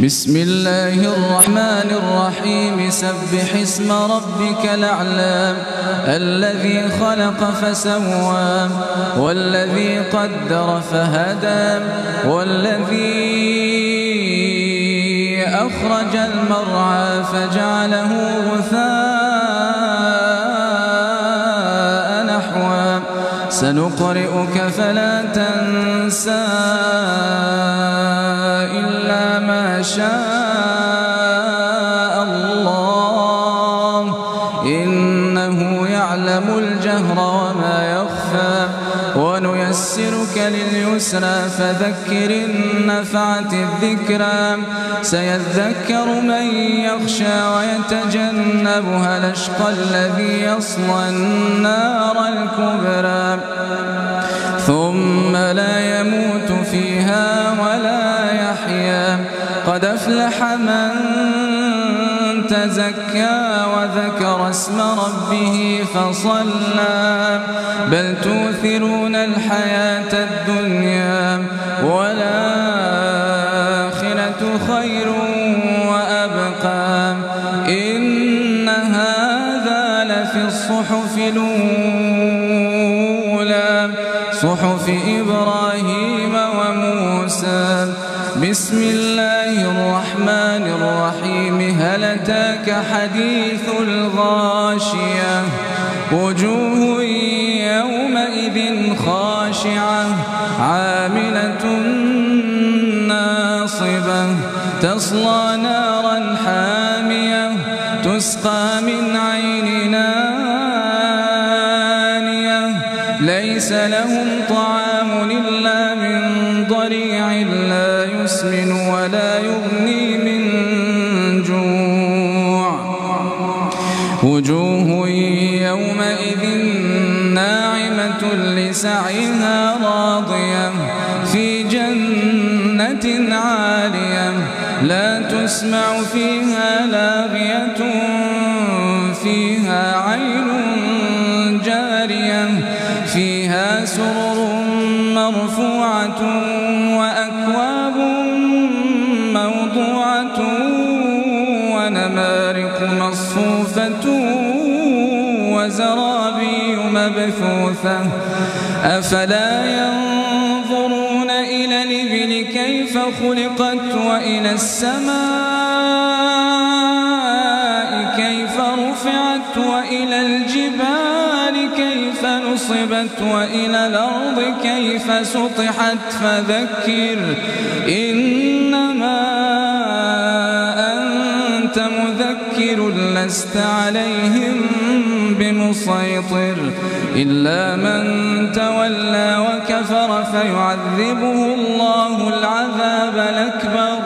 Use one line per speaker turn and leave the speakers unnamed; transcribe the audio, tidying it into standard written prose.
بسم الله الرحمن الرحيم سبح اسم ربك الأعلى الذي خلق فسوى والذي قدر فهدى والذي أخرج المرعى فجعله غثاء نحوا سنقرئك فلا تنسى إلا ما شاء الله إنه يعلم الجهر وما يخفى ونيسرك لليسرى فذكر إن نفعت الذكرى سيذكر من يخشى ويتجنبها الأشقى الذي يصلى النار الكبرى ثم لا يموت فيها ولا يحيا قد أفلح من تزكى وذكر اسم ربه فصلى بل تؤثرون الحياة الدنيا والآخرة خير وأبقى إن هذا لفي الصحف الأولى صحف إبراهيم وموسى بسم الله الرحمن الرحيم هل أتاك حديث الغاشية وجوه يومئذ خاشعة عاملة ناصبة تصلى نارا حامية تسقى من عين آنية ليس لهم طعام إلا من ضريع لا يسمن ولا يغني من جوع وجوه يومئذ ناعمة لسعيها راضية في جنة عالية لا تسمع فيها لاغية فيها عين جارية فيها سرر مرفوعة وأكواب موضوعة ونمارق مصفوفة وزرابي مبثوثة أفلا ينظرون إلى الإبل كيف خلقت وإلى السماء كيف رفعت وإلى الجبال كيف نصبت وإلى الأرض كيف سطحت فذكر إنما أنت مذكر لست عليهم بمسيطر إلا من تولى وكفر فيعذبه الله العذاب الأكبر